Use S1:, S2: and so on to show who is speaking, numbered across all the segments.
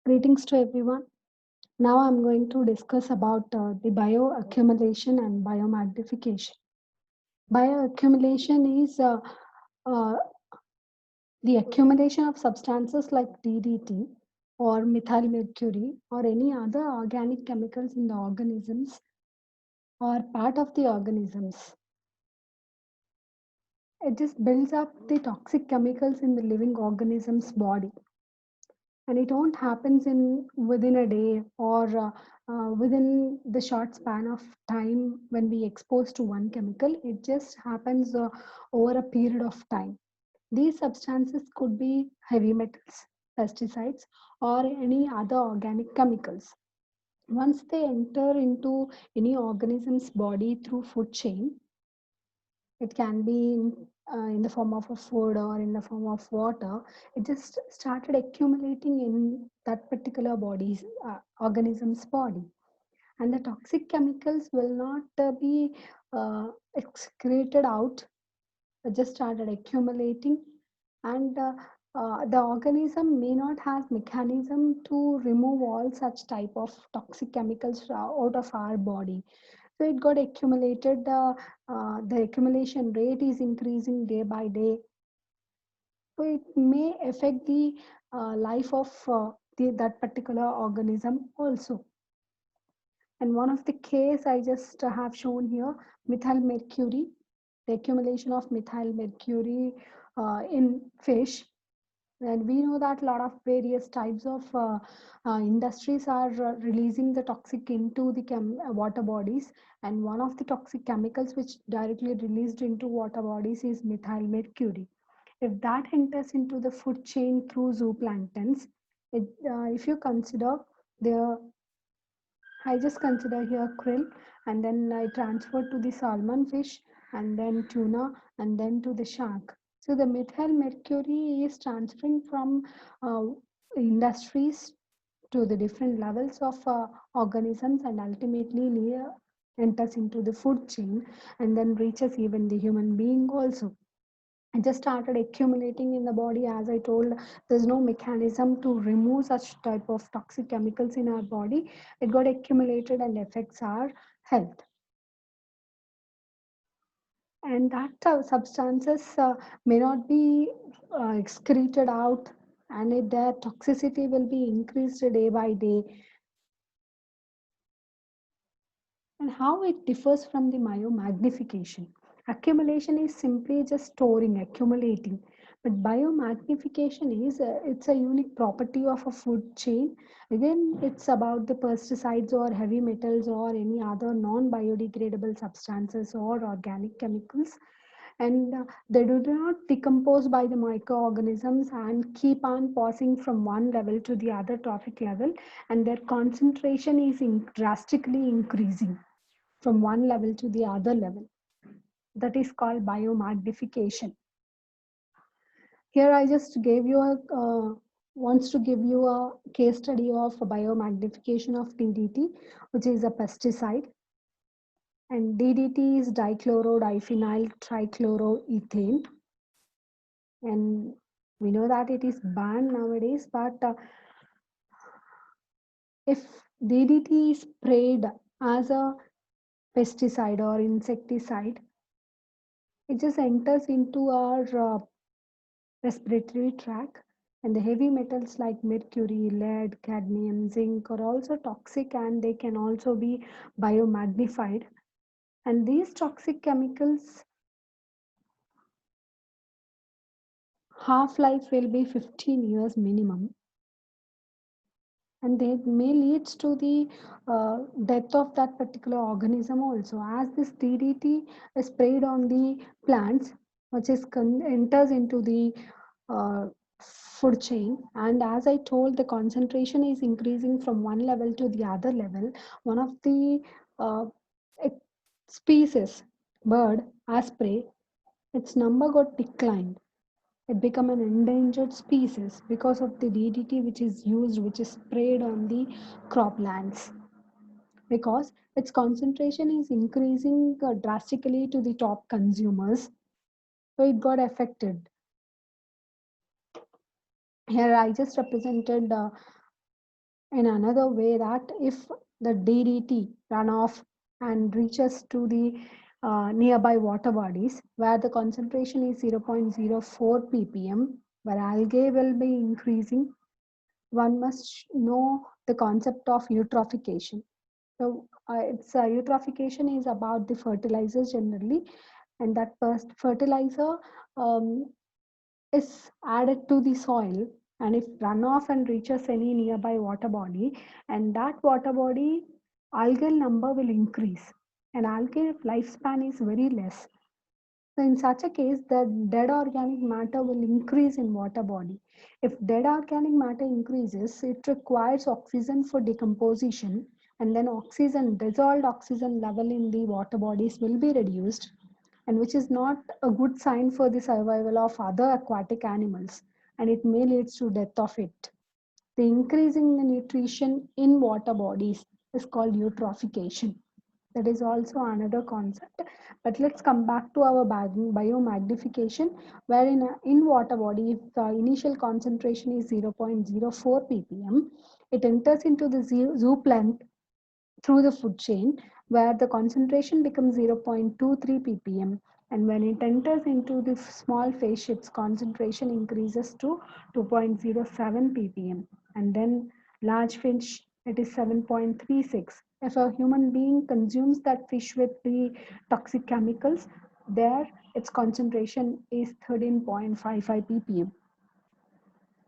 S1: Greetings to everyone. Now I'm going to discuss about the bioaccumulation and biomagnification. Bioaccumulation is uh, the accumulation of substances like DDT or methyl mercury or any other organic chemicals in the organisms or part of the organisms. It just builds up the toxic chemicals in the living organism's body. And it won't happens in within a day or within the short span of time when we expose to one chemical. It just happens over a period of time. These substances could be heavy metals, pesticides, or any other organic chemicals. Once they enter into any organism's body through food chain, it can be in the form of a food or in the form of water. It just started accumulating in that particular body's organism's body, and the toxic chemicals will not be excreted out. It just started accumulating, and the organism may not have mechanism to remove all such type of toxic chemicals out of our body. So it got accumulated. The accumulation rate is increasing day by day. So it may affect the life of that particular organism also. And one of the case I just have shown here, methyl mercury, the accumulation of methyl mercury in fish. And we know that a lot of various types of industries are releasing the toxic into the water bodies. And one of the toxic chemicals which directly released into water bodies is methyl mercury. If that enters into the food chain through zooplanktons, if you consider the I just consider here krill, and then I transfer to the salmon fish, and then tuna, and then to the shark. So the methyl mercury is transferring from uh, industries to the different levels of organisms and ultimately enters into the food chain and then reaches even the human being also. It just started accumulating in the body. As I told, there's no mechanism to remove such type of toxic chemicals in our body. It got accumulated and affects our health. And that substances may not be excreted out, and their toxicity will be increased day by day. And how it differs from the biomagnification. Accumulation is simply just storing, accumulating. But biomagnification is it's a unique property of a food chain. Again, it's about the pesticides or heavy metals or any other non-biodegradable substances or organic chemicals. And they do not decompose by the microorganisms and keep on passing from one level to the other trophic level, and their concentration is drastically increasing from one level to the other level. That is called biomagnification. Here I just gave you a wants to give you a case study of biomagnification of DDT, which is a pesticide. And DDT is dichloro-diphenyl trichloroethane. And we know that it is banned nowadays, but if DDT is sprayed as a pesticide or insecticide, it just enters into our respiratory tract, and the heavy metals like mercury, lead, cadmium, zinc are also toxic, and they can also be biomagnified. And these toxic chemicals half life will be 15 years minimum, and they may leads to the death of that particular organism also, as this DDT is sprayed on the plants, which is enters into the uh, food chain. And as I told, the concentration is increasing from one level to the other level. One of the uh, species bird asprey, its number got declined. It become an endangered species because of the DDT which is used, which is sprayed on the croplands, because its concentration is increasing drastically to the top consumers. So it got affected. Here I just represented In another way, that if the DDT runoff and reaches to the nearby water bodies where the concentration is 0.04 ppm, where algae will be increasing, one must know the concept of eutrophication. So, eutrophication is about the fertilizers generally, and that first fertilizer um, is added to the soil, and if runoff and reaches any nearby water body, and that water body algal number will increase, and algae lifespan is very less. So in such a case, the dead organic matter will increase in water body. If dead organic matter increases, it requires oxygen for decomposition, and then oxygen, dissolved oxygen level in the water bodies will be reduced, and which is not a good sign for the survival of other aquatic animals, and it may lead to death of it. The increasing the nutrition in water bodies is called eutrophication. That is also another concept. But let's come back to our biomagnification, where in water body, if the initial concentration is 0.04 ppm, it enters into the zooplankton through the food chain, where the concentration becomes 0.23 ppm, and when it enters into the small fish, its concentration increases to 2.07 ppm, and then large fish, it is 7.36. If a human being consumes that fish with the toxic chemicals, there its concentration is 13.55 ppm,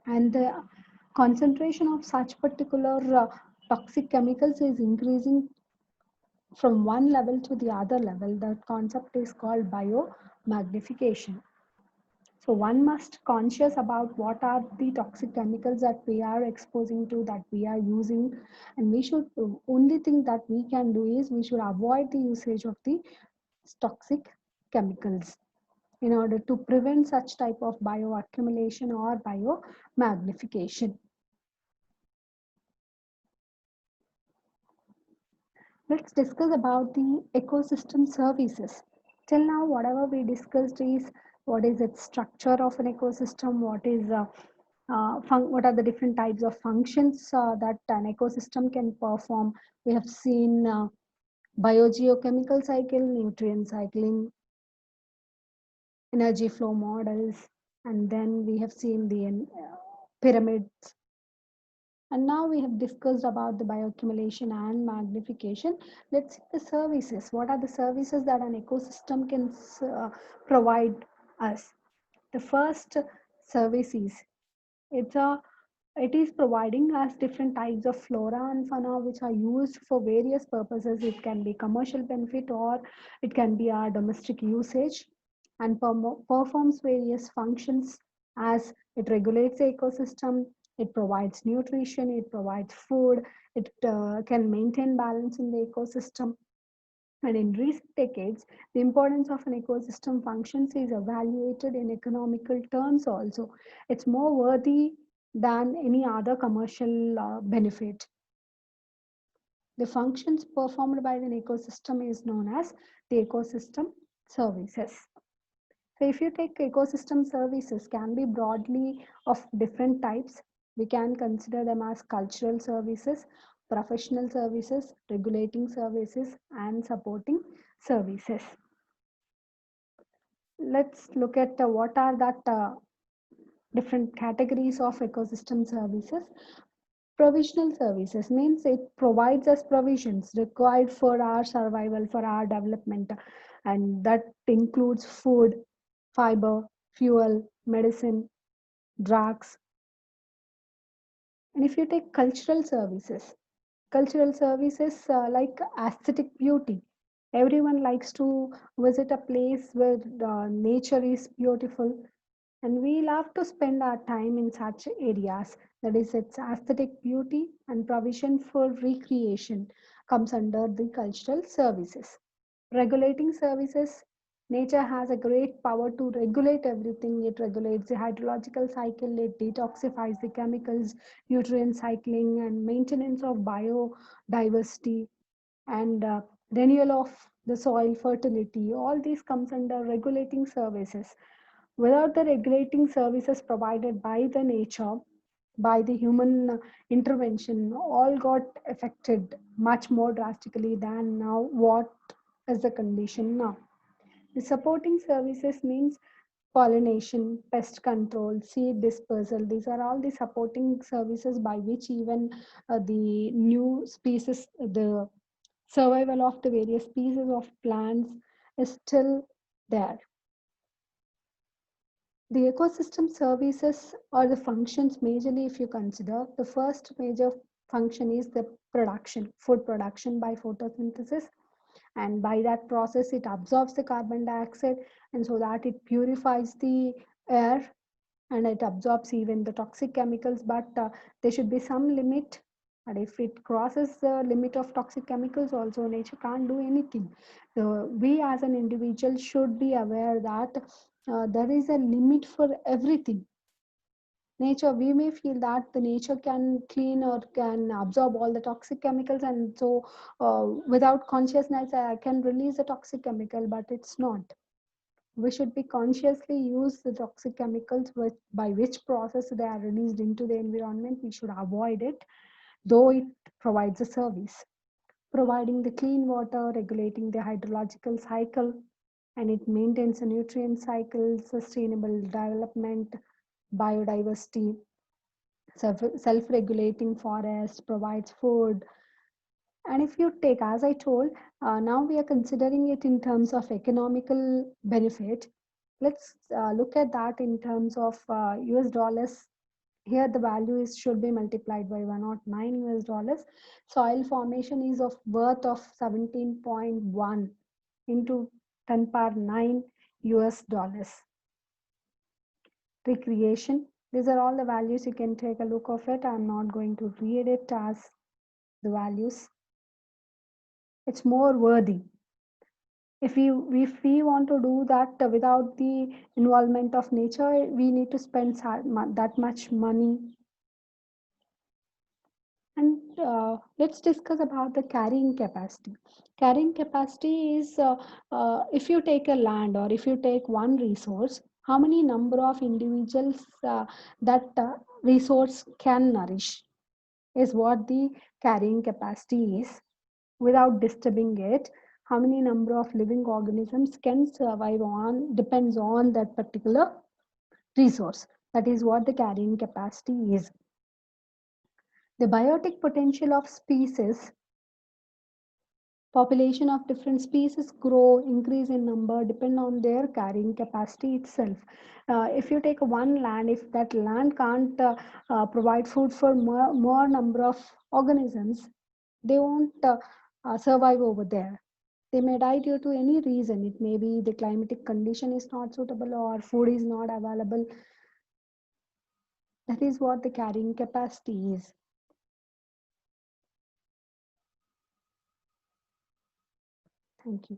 S1: and the concentration of such particular toxic chemicals is increasing from one level to the other level. That concept is called biomagnification. So one must conscious about what are the toxic chemicals that we are exposing to, that we are using, and we should, only thing that we can do is we should avoid the usage of the toxic chemicals in order to prevent such type of bioaccumulation or biomagnification. Let's discuss about the ecosystem services. Till now, whatever we discussed is what is its structure of an ecosystem, what are the different types of functions that an ecosystem can perform. We have seen biogeochemical cycle, nutrient cycling, energy flow models, and then we have seen the pyramids. And now we have discussed about the bioaccumulation and magnification. Let's see the services. What are the services that an ecosystem can provide us? The first service is it's a it is providing us different types of flora and fauna which are used for various purposes. It can be commercial benefit or it can be our domestic usage, and performs various functions as it regulates the ecosystem, it provides nutrition, it provides food, it can maintain balance in the ecosystem. And in recent decades, the importance of an ecosystem functions is evaluated in economical terms also. It's more worthy than any other commercial benefit. The functions performed by an ecosystem is known as the ecosystem services. So if you take ecosystem services can be broadly of different types. We can consider them as cultural services, professional services, regulating services, and supporting services. Let's look at what are that different categories of ecosystem services. Provisional services means it provides us provisions required for our survival, for our development, and that includes food, fiber, fuel, medicine, drugs. And if you take cultural services like aesthetic beauty, everyone likes to visit a place where nature is beautiful, and we love to spend our time in such areas. That is, its aesthetic beauty and provision for recreation comes under the cultural services. Regulating services, nature has a great power to regulate everything. It regulates the hydrological cycle, it detoxifies the chemicals, nutrient cycling, and maintenance of biodiversity, and renewal of the soil fertility. All these comes under regulating services. Without the regulating services provided by the nature, by the human intervention all got affected much more drastically than now what is the condition now. The supporting services means pollination, pest control, seed dispersal. These are all the supporting services by which even the new species, the survival of the various species of plants is still there. The ecosystem services or the functions majorly, if you consider, the first major function is the production, food production by photosynthesis, and by that process it absorbs the carbon dioxide, and so that it purifies the air and it absorbs even the toxic chemicals, but there should be some limit, and if it crosses the limit of toxic chemicals also nature can't do anything. So we as an individual should be aware that there is a limit for everything. Nature, we may feel that the nature can clean or can absorb all the toxic chemicals, and so without consciousness I can release a toxic chemical, but it's not. We should be consciously use the toxic chemicals by which process they are released into the environment. We should avoid it, though it provides a service. Providing the clean water, regulating the hydrological cycle, and it maintains a nutrient cycle, sustainable development, biodiversity, self-regulating forest, provides food. And if you take, as I told, now we are considering it in terms of economical benefit. Let's look at that in terms of US dollars. Here the value is should be multiplied by 109 US dollars. Soil formation is of worth of 17.1 into 10 power 9 US dollars. Recreation, these are all the values, you can take a look of it. I'm not going to read it as the values. It's more worthy. If we want to do that without the involvement of nature, we need to spend that much money. And let's discuss about the carrying capacity. Carrying capacity is if you take a land or if you take one resource, how many number of individuals that resource can nourish is what the carrying capacity is. Without disturbing it, how many number of living organisms can survive on depends on that particular resource. That is what the carrying capacity is. The biotic potential of species, population of different species grow, increase in number, depend on their carrying capacity itself. If you take one land, if that land can't provide food for more number of organisms, they won't survive over there. They may die due to any reason. It may be the climatic condition is not suitable or food is not available. That is what the carrying capacity is. Thank you.